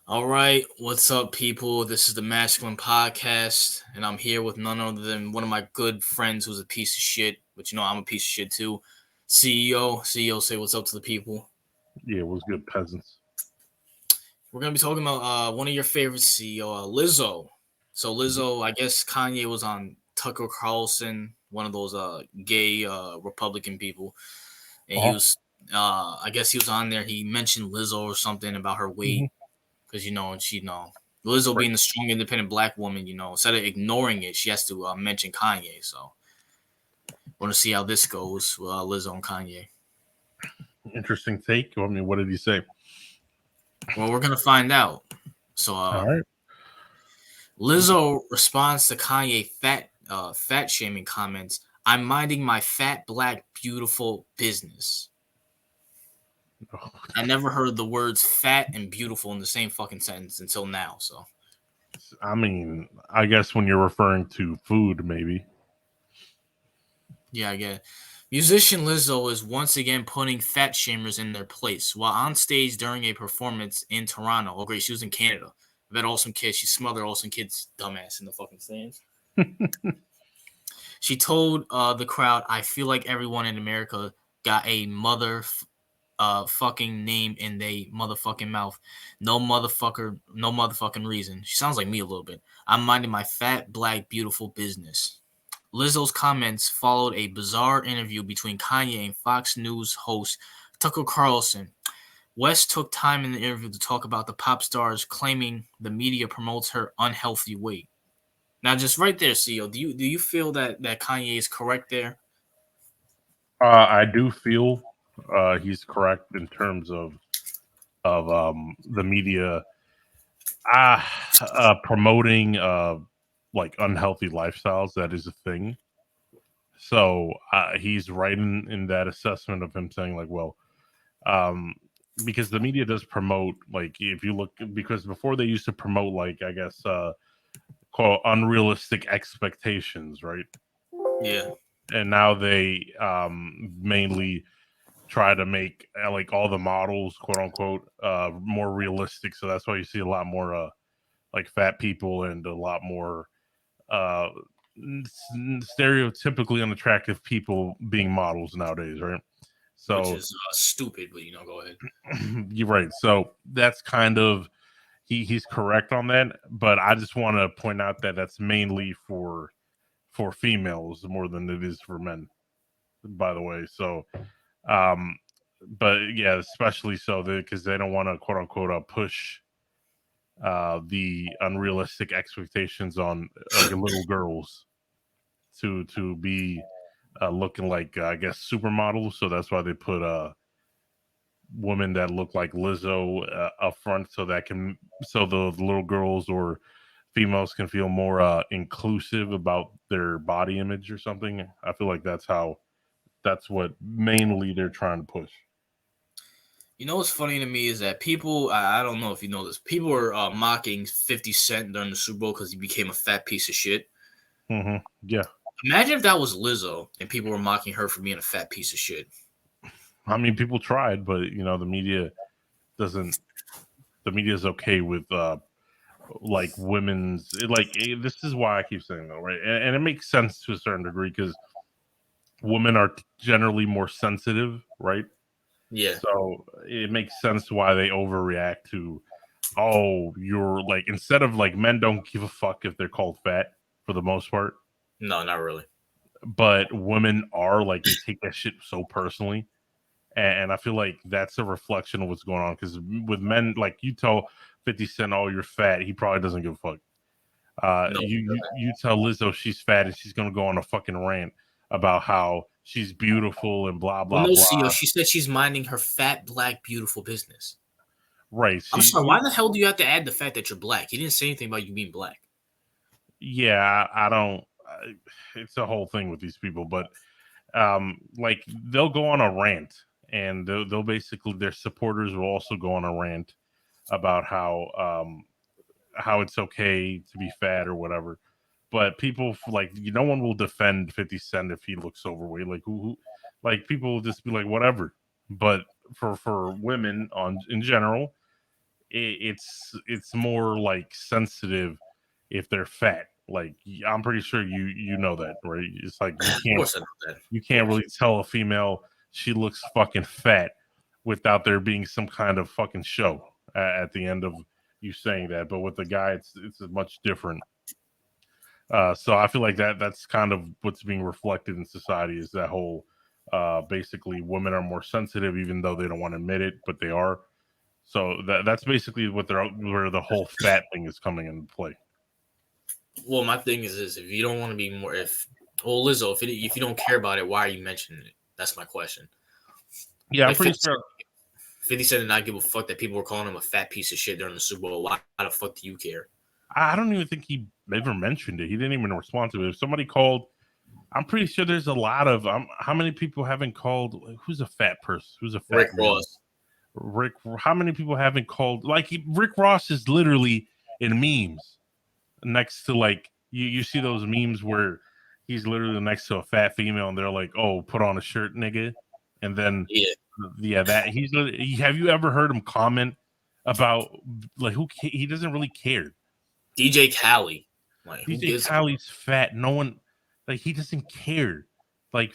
All right, what's up, people? This is the Masculine Podcast, and I'm here with none other than one of my good friends who's a piece of shit, but I'm a piece of shit too. CEO, CEO, say what's up to the people. Yeah, it was good peasants. We're gonna be talking about one of your favorites, CEO, Lizzo. So Lizzo, I guess Kanye was on Tucker Carlson, one of those gay Republican people, and he Uh-huh. was, I guess he was on there. He mentioned Lizzo or something about her Hmm. weight because and Lizzo Right. being the strong, independent black woman, instead of ignoring it, she has to mention Kanye. So, want to see how this goes with Lizzo and Kanye. Interesting take. I mean, what did he say? Well, we're gonna find out. So, All right. Lizzo responds to Kanye fat shaming comments. I'm minding my fat, black, beautiful business. I never heard the words fat and beautiful in the same fucking sentence until now. So, I mean, I guess when you're referring to food, maybe. yeah, I get it. Musician Lizzo is once again putting fat shamers in their place while on stage during a performance in Toronto. Oh, great, she was in Canada. I bet Olsen Kids, she smothered Olsen Kids' dumbass in the fucking stands. She told the crowd, I feel like everyone in America got a fucking name in they motherfucking mouth. No motherfucking reason. She sounds like me a little bit. I'm minding my fat, black, beautiful business. Lizzo's comments followed a bizarre interview between Kanye and Fox News host Tucker Carlson. West took time in the interview to talk about the pop stars claiming the media promotes her unhealthy weight. Now, just right there, CEO, do you feel that Kanye is correct there? I do feel he's correct in terms of the media promoting like unhealthy lifestyles. That is a thing. So he's right in that assessment of him saying like, well, um, because the media does promote like if you look because before they used to promote like I guess call unrealistic expectations, right? Yeah, And now they mainly try to make like all the models, quote unquote, more realistic. So that's why you see a lot more like fat people and a lot more uh, stereotypically unattractive people being models nowadays, right? which So is stupid, but go ahead. you're right. So that's kind of he's correct on that, but I just want to point out that that's mainly for females more than it is for men, by the way. So, um, but yeah, especially so because they don't want to quote unquote push the unrealistic expectations on little girls to be looking like I guess supermodels. So that's why they put women that look like Lizzo up front, so that can so the little girls or females can feel more inclusive about their body image or something. I feel like that's what mainly they're trying to push. You know what's funny to me is that people, I don't know if you know this, people were mocking 50 Cent during the Super Bowl because he became a fat piece of shit. Yeah, Imagine if that was Lizzo and people were mocking her for being a fat piece of shit. I mean people tried, but the media doesn't. The media is okay with like women's this is why I keep saying that, right? And it makes sense to a certain degree because women are generally more sensitive, right? Yeah. So it makes sense why they overreact to, oh, you're like, instead of like men don't give a fuck if they're called fat for the most part, No, not really. but women are like, they take that shit so personally. And I feel like that's a reflection of what's going on because with men, like you tell 50 Cent, oh, you're fat, he probably doesn't give a fuck. No. You tell Lizzo she's fat and she's gonna go on a fucking rant about how she's beautiful and blah Well, blah no, blah. CEO, she said she's minding her fat, black, beautiful business. Right? I'm sorry, why the hell do you have to add the fact that you're black? He didn't say anything about you being black. Yeah, I don't. It's a whole thing with these people, but like they'll go on a rant, and they'll basically their supporters will also go on a rant about how it's okay to be fat or whatever. But people like no one will defend 50 Cent if he looks overweight. Like who like people will just be like whatever. But for women on in general, it's more like sensitive if they're fat. Like I'm pretty sure you know that, right? It's like Of course I know that. you Of can't course. really tell a female she looks fucking fat without there being some kind of fucking show at the end of you saying that. But with the guy, it's much different. So I feel like that's kind of what's being reflected in society is that whole basically women are more sensitive even though they don't want to admit it, but they are. So that's basically what they're where the whole fat thing is coming into play. Well, my thing is this: if you don't want to be more, if well, Lizzo, if you don't care about it, why are you mentioning it? That's my question. Yeah, I'm Like pretty 50 sure. 50 Cent did not give a fuck that people were calling him a fat piece of shit during the Super Bowl. Why the fuck do you care? I don't even think he ever mentioned it. He didn't even respond to it. If somebody called, I'm pretty sure there's a lot of how many people haven't called? Who's a fat person? Who's a Rick fat man? Ross. Rick. How many people haven't called? Like Rick Ross is literally in memes next to like you see those memes where he's literally next to a fat female and they're like, "Oh, put on a shirt, nigga," and then Yeah. yeah, that have you ever heard him comment about like he doesn't really care. DJ Khaled. Like, who DJ gives a Khaled's fat. No one like he doesn't care. Like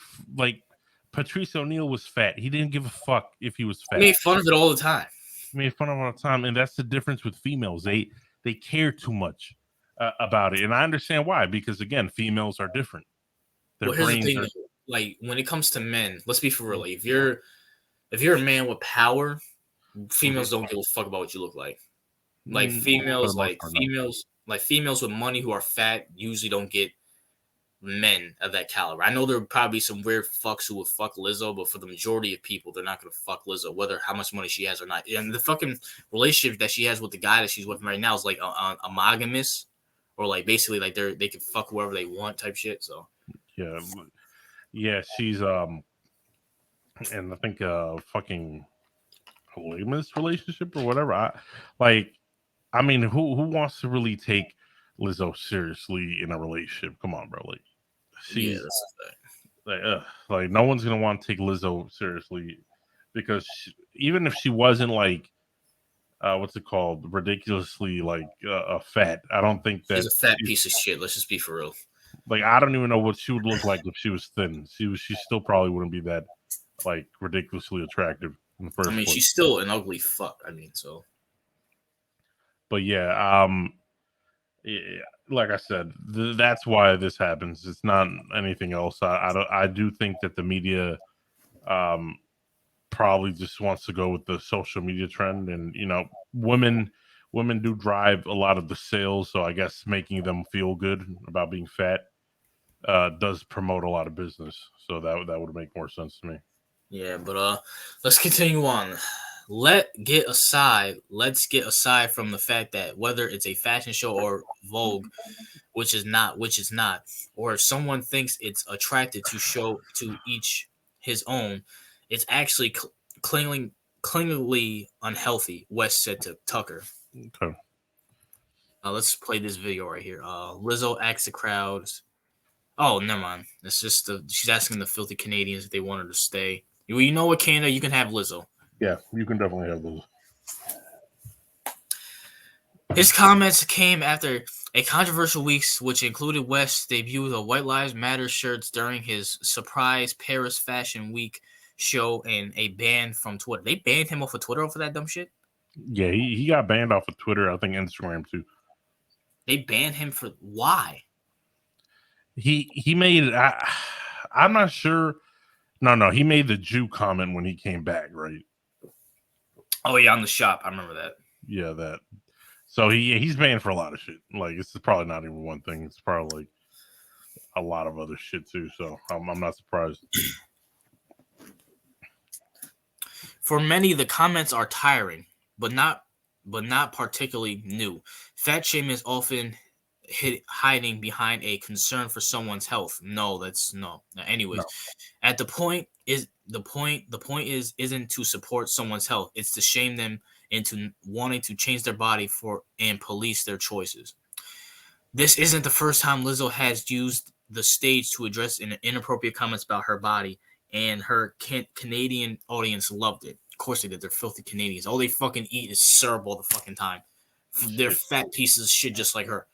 Patrice O'Neal was fat. He didn't give a fuck if he was He fat. made fun of it all the time. He made fun of him all the time, and that's the difference with females. They care too much about it, and I understand why. Because again, females are different. Their Well, here's the brains thing are. though. Like, when it comes to men, let's be for real. Like, if you're a man with power, females don't give a fuck about what you look like. Like For the females, most like part, no. females, like females with money who are fat usually don't get men of that caliber. I know there would probably be some weird fucks who would fuck Lizzo, but for the majority of people, they're not gonna fuck Lizzo, whether how much money she has or not. And the fucking relationship that she has with the guy that she's with right now is like a monogamous, or like basically like they can fuck whoever they want type shit. So Yeah, yeah. She's and I think fucking polygamous relationship or whatever. Like I mean, who wants to really take Lizzo seriously in a relationship? Come on, bro. Like yeah, she's that's the thing. like no one's gonna want to take Lizzo seriously because even if she wasn't like what's it called, ridiculously like fat, I don't think She's that a fat piece of shit. Let's just be for real. like I don't even know what she would look like if she was thin. She still probably wouldn't be that like ridiculously attractive in the I first mean, place. she's still an ugly fuck. I mean, so But yeah, yeah, like I said, that's why this happens. It's not anything else. I do think that the media um, probably just wants to go with the social media trend, and women do drive a lot of the sales. So I guess making them feel good about being fat does promote a lot of business. So that would make more sense to me. yeah, but let's continue on. Let's get aside from the fact that whether it's a fashion show or Vogue, which is not, or if someone thinks it's attracted to show to each his own, it's actually clingingly unhealthy, West said to Tucker. Okay. Let's play this video right here. Lizzo asks the crowds. Oh, never mind. It's just she's asking the filthy Canadians if they want her to stay. You know what, Canada? You can have Lizzo. Yeah, you can definitely have those. His comments came after a controversial week, which included West's debut of White Lives Matter shirts during his surprise Paris Fashion Week show and a ban from Twitter. They banned him off of Twitter for that dumb shit. Yeah, he got banned off of Twitter. I think Instagram too. They banned him for why? He made. I'm not sure. No, he made the Jew comment when he came back, right? Oh yeah, on the shop. I remember that. Yeah, that. So he's banned for a lot of shit. Like it's probably not even one thing. It's probably like a lot of other shit too. So I'm not surprised. For many, the comments are tiring, but not particularly new. Fat shame is often hiding behind a concern for someone's health. No, that's no. Anyways, No. at the point isn't to support someone's health. It's to shame them into wanting to change their body for and police their choices. This isn't the first time Lizzo has used the stage to address inappropriate comments about her body, and her Canadian audience loved it. Of course they did. They're filthy Canadians. All they fucking eat is syrup all the fucking time. They're Shit. fat pieces of shit just like her.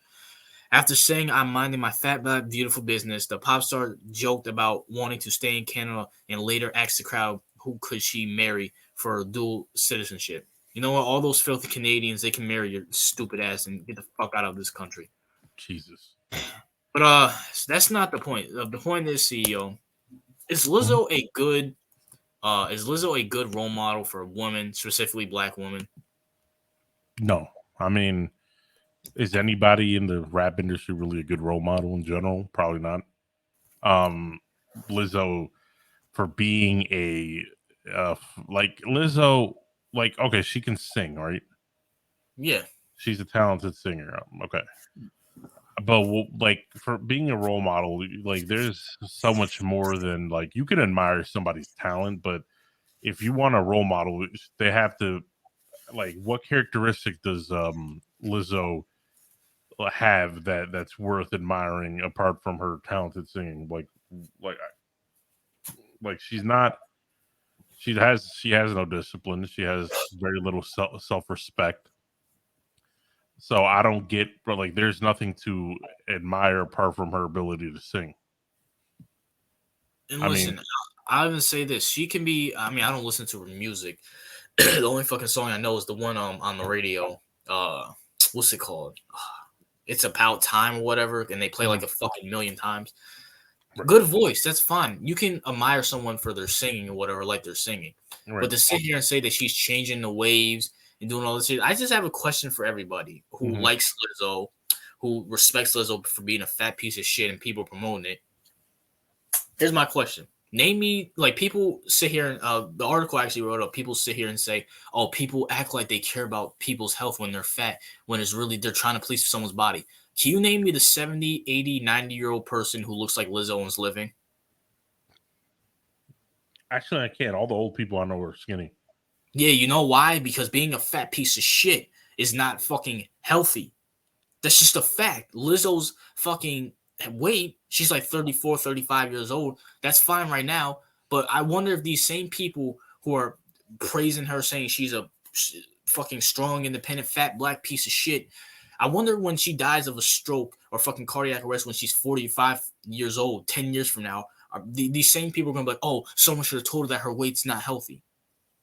After saying I'm minding my fat, black, beautiful business, the pop star joked about wanting to stay in Canada and later asked the crowd who could she marry for dual citizenship. You know what? All those filthy Canadians, they can marry your stupid ass and get the fuck out of this country. Jesus. But that's not the point. The point is, CEO, is Mhm. Lizzo a good role model for women, specifically black women? No, I mean, is anybody in the rap industry really a good role model in general? Probably not. Um, Lizzo for being like Lizzo, like okay, she can sing, right? Yeah. She's a talented singer. Okay, but like for being a role model, like there's so much more than like you can admire somebody's talent, but if you want a role model, they have to like what characteristic does Lizzo have that's worth admiring apart from her talented singing? Like like she's not she has no discipline. She has very little self respect. So I don't get, but like, there's nothing to admire apart from her ability to sing. And I mean, listen, I even say this: she can be. I mean, I don't listen to her music. The only fucking song I know is the one on the radio. What's it called? It's About Time or whatever, and they play mhm, like a fucking million times. right, Good voice, that's fine. You can admire someone for their singing or whatever, like they're singing. right. But to sit here and say that she's changing the waves and doing all this shit, I just have a question for everybody who Hmm. likes Lizzo, who respects Lizzo for being a fat piece of shit and people promoting it. Here's my question. Name me, like, people sit here and the article I actually wrote up, people sit here and say, oh, people act like they care about people's health when they're fat, when it's really they're trying to please someone's body. Can you name me the 70, 80, 90-year-old person who looks like Lizzo and is living? Actually, I can't. All the old people I know are skinny. Yeah, you know why? Because being a fat piece of shit is not fucking healthy. That's just a fact. Lizzo's fucking weight, she's like 34, 35 years old. That's fine right now. But I wonder if these same people who are praising her, saying she's a fucking strong, independent, fat, black piece of shit, I wonder when she dies of a stroke or fucking cardiac arrest when she's 45 years old, 10 years from now, these same people are going to be like, oh, someone should have told her that her weight's not healthy.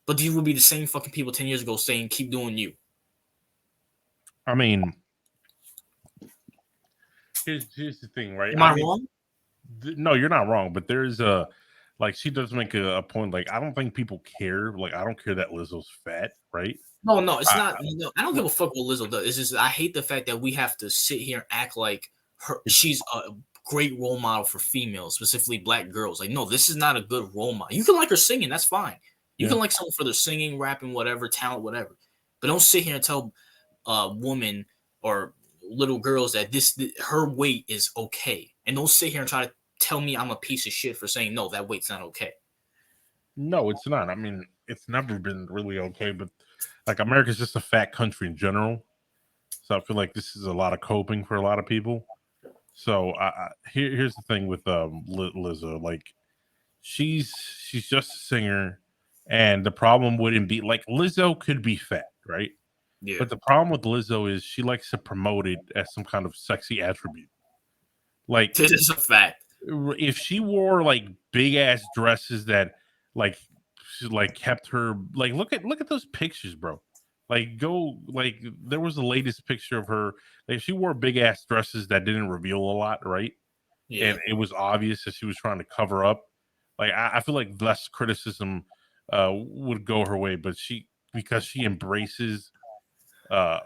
But these would be the same fucking people 10 years ago saying, keep doing you. I mean, here's the thing, right? Am I I mean, wrong? no, you're not wrong, but there's a like she does make a point. Like, I don't think people care. Like, I don't care that Lizzo's fat, right? No, no, it's I, not. No, I don't give a fuck what Lizzo does. It's just I hate the fact that we have to sit here and act like she's a great role model for females, specifically black girls. Like, no, this is not a good role model. You can like her singing, that's fine. You yeah. can like someone for their singing, rapping, whatever, talent, whatever. But don't sit here and tell women or little girls that her weight is okay, and don't sit here and try to tell me I'm a piece of shit for saying no, that weight's not okay. No, it's not. I mean, it's never been really okay, but like America's just a fat country in general. So I feel like this is a lot of coping for a lot of people. So here's the thing with Lizzo. Like she's just a singer, and the problem wouldn't be like Lizzo could be fat, right? Yeah, But the problem with Lizzo is she likes to promote it as some kind of sexy attribute. Like this is a fact. if she wore like big ass dresses that like like kept her like look at those pictures, bro. Like go like there was the latest picture of her. Like she wore big ass dresses that didn't reveal a lot, right? Yeah. And it was obvious that she was trying to cover up. Like I feel like less criticism would go her way, but she because she embraces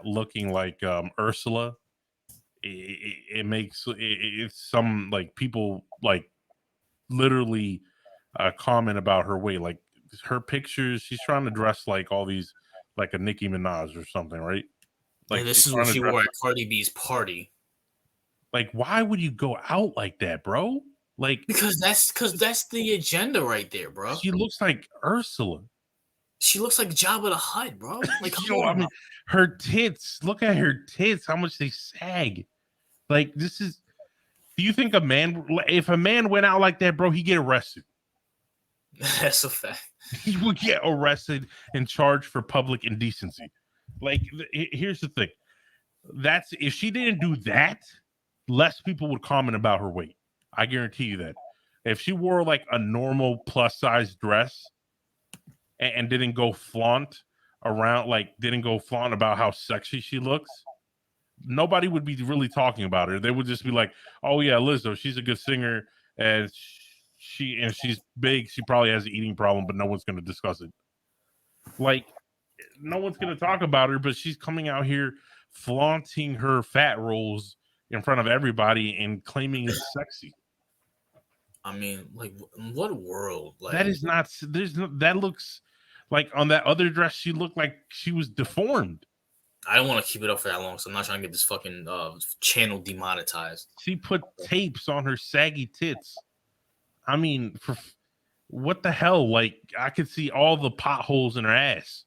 looking like Ursula, it makes it's some like people like literally comment about her weight. Like her pictures, she's trying to dress like all these, like a Nicki Minaj or something, right? Like And she's this is what trying to she dress wore at Cardi B's party. like why would you go out like that, bro? Like Because that's the agenda right there, bro. she looks like Ursula. She looks like Jabba the Hutt, bro. Like, come I on, mean, bro. her tits. Look at her tits. How much they sag. Like this is. Do you think if a man went out like that, bro, he get arrested? That's a fact. He would get arrested and charged for public indecency. Like, here's the thing. That's if she didn't do that, less people would comment about her weight. I guarantee you that. If she wore like a normal plus size dress and didn't go flaunt around, like didn't go flaunt about how sexy she looks, nobody would be really talking about her. They would just be like, "Oh yeah, Lizzo, she's a good singer, and she's big. She probably has an eating problem, but no one's going to discuss it. Like, no one's going to talk about her, but she's coming out here flaunting her fat rolls in front of everybody and claiming it's sexy. I mean, like, what world? That Like, is not. That looks like on that other dress. She looked like she was deformed. I don't want to keep it up for that long, so I'm not trying to get this fucking channel demonetized. She put tapes on her saggy tits. I mean, for what the hell? Like, I could see all the potholes in her ass,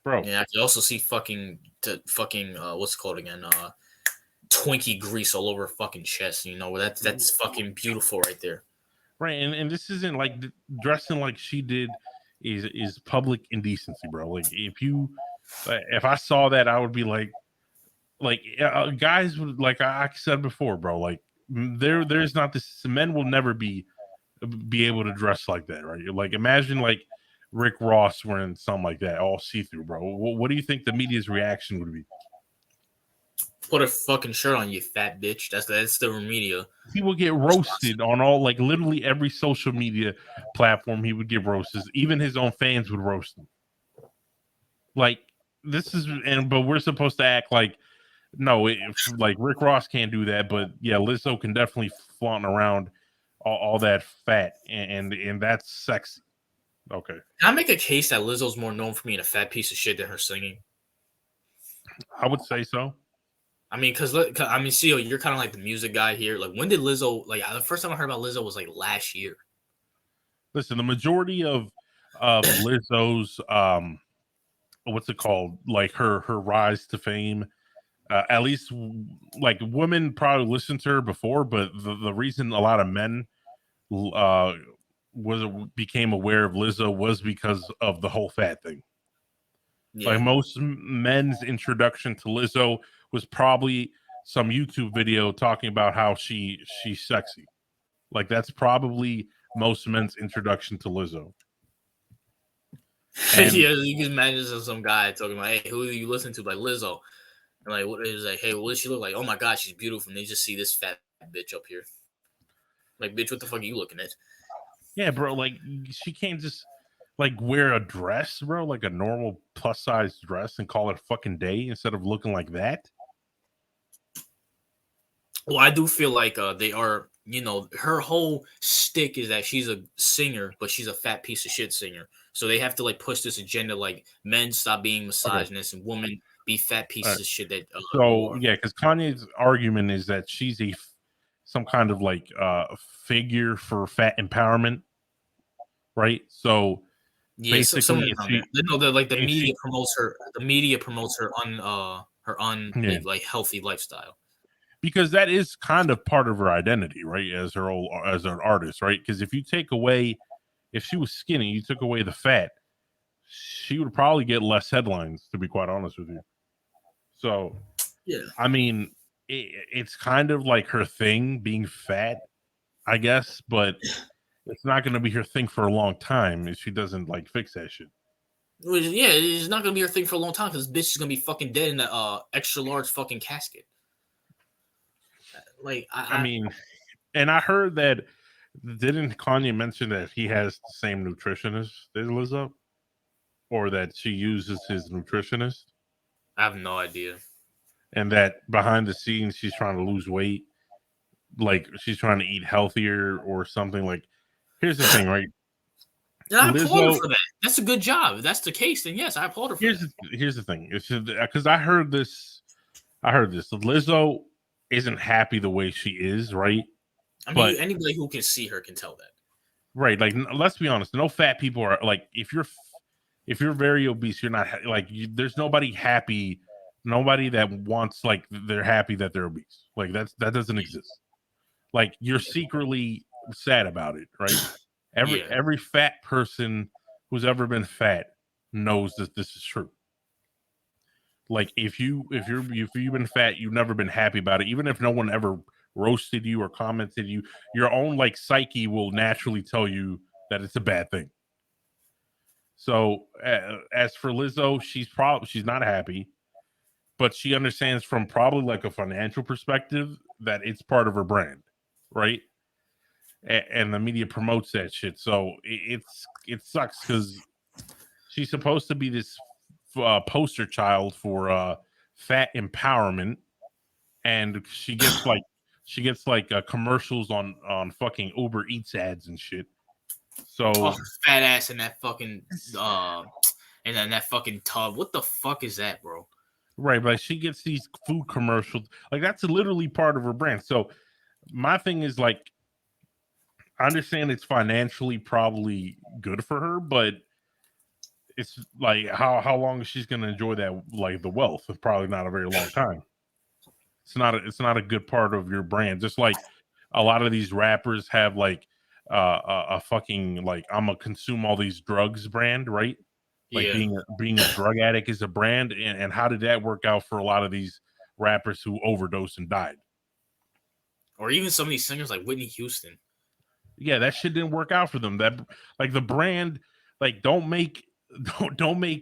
bro. Yeah, I can also see fucking what's it called again? Twinkie grease all over her fucking chest. You know, that's fucking beautiful right there. Right, and this isn't like dressing like she did is public indecency, bro. Like, if I saw that, I would be like guys would, like I said before, bro. Like, there's not this. Men will never be able to dress like that, right? Like, imagine like Rick Ross wearing something like that, all see through, bro. What do you think the media's reaction would be? Put a fucking shirt on, you fat bitch. That's the media. He would get roasted on all, like, literally every social media platform. He would get roasted. Even his own fans would roast him. Like, this is, but we're supposed to act like, no, like Rick Ross can't do that, but yeah, Lizzo can definitely flaunt around all that fat, and that's sexy. Okay, Can I make a case that Lizzo's more known for being a fat piece of shit than her singing? I would say so. I mean, I mean, CEO, you're kind of like the music guy here. Like, when did Lizzo? Like, the first time I heard about Lizzo was like last year. Listen, the majority of Lizzo's what's it called? Like her rise to fame. At least, like, women probably listened to her before, but the reason a lot of men became aware of Lizzo was because of the whole fat thing. Yeah. Like, most men's introduction to Lizzo was probably some YouTube video talking about how she's sexy. Like, that's probably most men's introduction to Lizzo. And yeah, you can imagine some guy talking about, hey, who do you listen to? Like Lizzo. And like, what is like, hey, what does she look like? Oh my god, she's beautiful. And they just see this fat bitch up here. Like, bitch, what the fuck are you looking at? yeah, bro, like, she can't just like wear a dress, bro, like a normal plus size dress, and call it a fucking day instead of looking like that. Well, I do feel like they are, you know, her whole stick is that she's a singer, but she's a fat piece of shit singer. So they have to like push this agenda, like men stop being misogynist and women be fat pieces of shit that. So yeah, because Kanye's argument is that she's some kind of like figure for fat empowerment, right? So Yeah, basically, if she, no, like the if media she, promotes her. The media promotes her yeah, like healthy lifestyle. because that is kind of part of her identity, right? As an artist, right? Because if she was skinny, you took away the fat, she would probably get less headlines, to be quite honest with you. So, Yeah, I mean, it's kind of like her thing, being fat, I guess, but it's not going to be her thing for a long time if she doesn't like fix that shit. yeah, it's not gonna be her thing for a long time because this bitch is gonna be fucking dead in a extra large fucking casket. Like, I mean, and I heard that, didn't Kanye mention that he has the same nutritionist as Lizzo, or that she uses his nutritionist, I have no idea. and that behind the scenes she's trying to lose weight, like she's trying to eat healthier or something. Like, here's the thing, right? And I applaud her Lizzo, for that. That's a good job. If that's the case, then yes, I applaud her for that. here's the thing. It's because I heard this. Lizzo isn't happy the way she is, right? I mean, But anybody who can see her can tell that. right, like, let's be honest. No fat people are like, if you're very obese, you're not like there's nobody happy. Nobody that wants, like, they're happy that they're obese. Like, that doesn't exist. Like, you're secretly sad about it, right? Yeah. Every fat person who's ever been fat knows that this is true. Like if you've been fat, you've never been happy about it. Even if no one ever roasted you or commented you, your own like psyche will naturally tell you that it's a bad thing. So as for Lizzo, she's not happy, but she understands from probably like a financial perspective that it's part of her brand, right? And the media promotes that shit. So it sucks because she's supposed to be this poster child for fat empowerment, and she gets like commercials on fucking Uber Eats ads and shit. Oh, So fat ass in that fucking and then that fucking tub. What the fuck is that, bro? right, but she gets these food commercials. Like that's literally part of her brand. So my thing is like I understand it's financially probably good for her, but it's like how long is she's gonna enjoy that like the wealth? Probably not a very long time. It's not a good part of your brand. Just like a lot of these rappers have like a fucking like I'm gonna consume all these drugs brand, right? Like Yeah. being a drug addict is a brand, and how did that work out for a lot of these rappers who overdosed and died? Or even some of these singers like Whitney Houston. Yeah, that shit didn't work out for them. That like the brand, like don't make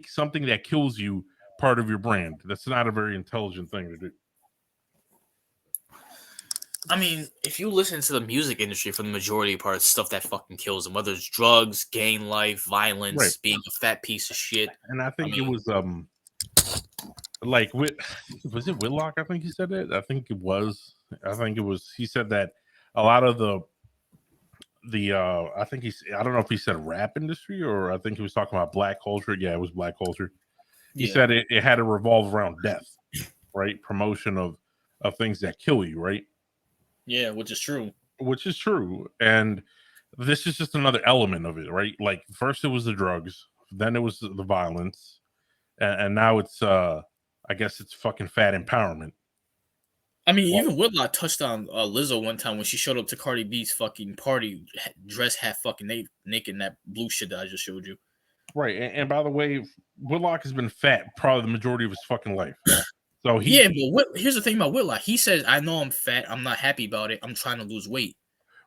something that kills you part of your brand. That's not a very intelligent thing to do. I mean, if you listen to the music industry for the majority of parts, stuff that fucking kills them, whether it's drugs, gang life, Right. violence, being a fat piece of shit. And I I think it mean, was like was it Whitlock? I think he said it. I think it was. I think it was. He said that a lot of the I think I don't know if he said rap industry or I think he was talking about black culture. Yeah, it was black culture. He yeah, said it had to revolve around death, right? Promotion of things that kill you, right? yeah, which is true. Which is true. And this is just another element of it, right? Like first it was the drugs, then it was the violence, and now it's I guess it's fucking fat empowerment. I mean, Well, even Whitlock touched on Lizzo one time when she showed up to Cardi B's fucking party, dressed half fucking naked in that blue shit that I just showed you. right. And by the way, Whitlock has been fat probably the majority of his fucking life. So Yeah, but here's the thing about Whitlock. He says, "I know I'm fat. I'm not happy about it. I'm trying to lose weight."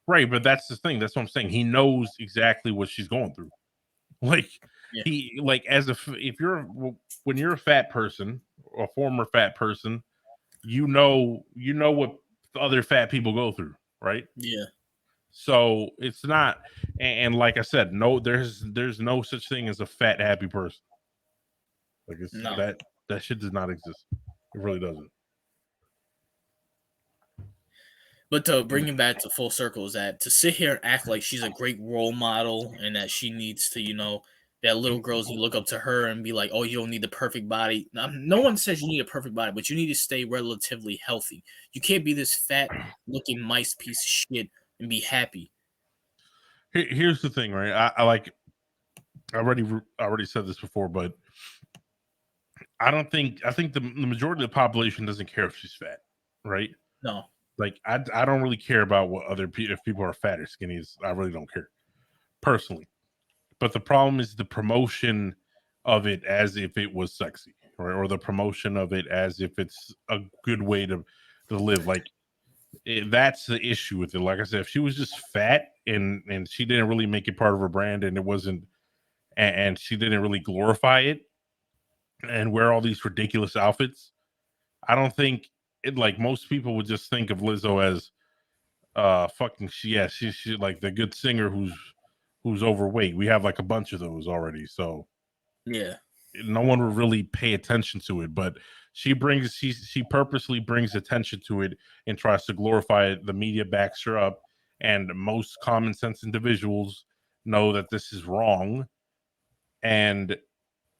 right, but that's the thing. That's what I'm saying. He knows exactly what she's going through. Like Yeah, he like as if you're when you're a fat person, a former fat person, you know what other fat people go through, right? yeah, So it's not, and like I said, no, there's no such thing as a fat happy person. Like it's no. that shit does not exist. It really doesn't. But to bring it back to full circle is that to sit here and act like she's a great role model and that she needs to, that little girls you look up to her and be like, oh, you don't need the perfect body. Now, no one says you need a perfect body, but you need to stay relatively healthy. You can't be this fat looking mice piece of shit and be happy. Here's the thing, right? I like I already said this before, but I think the majority of the population doesn't care if she's fat, right? No. Like I don't really care about what other people if people are fat or skinny. I really don't care personally. But the problem is the promotion of it as if it was sexy, right? Or the promotion of it as if it's a good way to live. Like that's the issue with it. Like I said, if she was just fat and she didn't really make it part of her brand and it wasn't and she didn't really glorify it and wear all these ridiculous outfits, I don't think it like most people would just think of Lizzo as fucking she like the good singer who's overweight. We have like a bunch of those already, so Yeah. no one would really pay attention to it. But she purposely brings attention to it and tries to glorify it. The media backs her up, and most common sense individuals know that this is wrong. And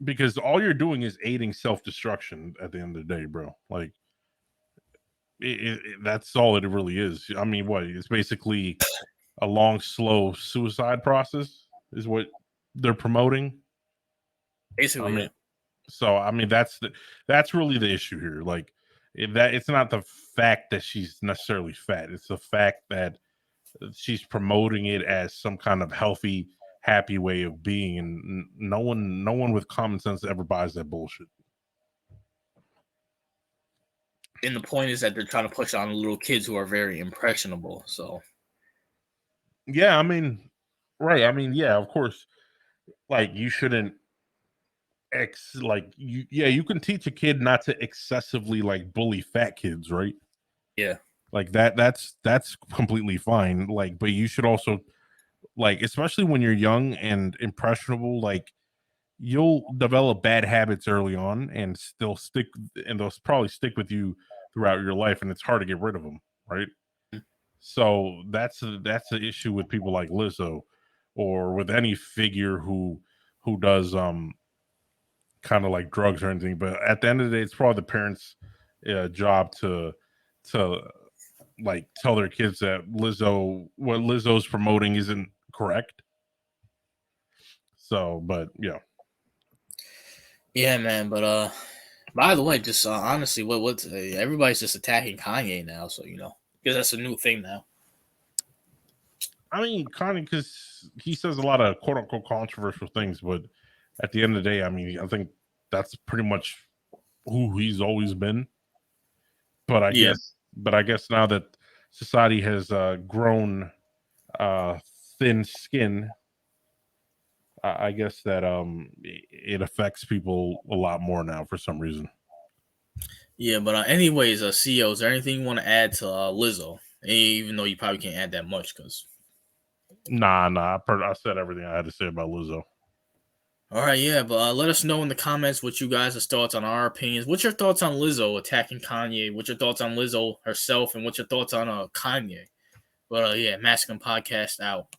because all you're doing is aiding self destruction at the end of the day, bro. Like that's all it really is. I mean, what it's basically a long, slow suicide process is what they're promoting. I Basically, mean, yeah. so I mean that's really the issue here. Like that it's not the fact that she's necessarily fat; it's the fact that she's promoting it as some kind of healthy, happy way of being, and no one with common sense ever buys that bullshit. And the point is that they're trying to push on little kids who are very impressionable. So Yeah, I mean, right. I mean, yeah, of course. Like you shouldn't like you can teach a kid not to excessively like bully fat kids, right? yeah, Like that's completely fine. Like, but you should also like, especially when you're young and impressionable, like you'll develop bad habits early on and still stick, and they'll probably stick with you throughout your life, and it's hard to get rid of them, right? So that's the issue with people like Lizzo, or with any figure who does kind of like drugs or anything. But at the end of the day, it's probably the parents' job to like tell their kids that what Lizzo's promoting isn't correct. So, but yeah. yeah, man. But by the way, just honestly, what's everybody's just attacking Kanye now, so because that's a new thing now. I mean, Kanye, because he says a lot of quote unquote controversial things, but at the end of the day, I mean, I think that's pretty much who he's always been. But Yeah, I guess now that society has grown uh, thin skin, I guess that it affects people a lot more now for some reason. yeah. But anyways, CEO, is there anything you want to add to Lizzo? Even though you probably can't add that much, because Nah. I said everything I had to say about Lizzo. all right, yeah. But let us know in the comments what you guys' thoughts on our opinions. What's your thoughts on Lizzo attacking Kanye? What's your thoughts on Lizzo herself, and what's your thoughts on Kanye? But yeah, Masculine Podcast out.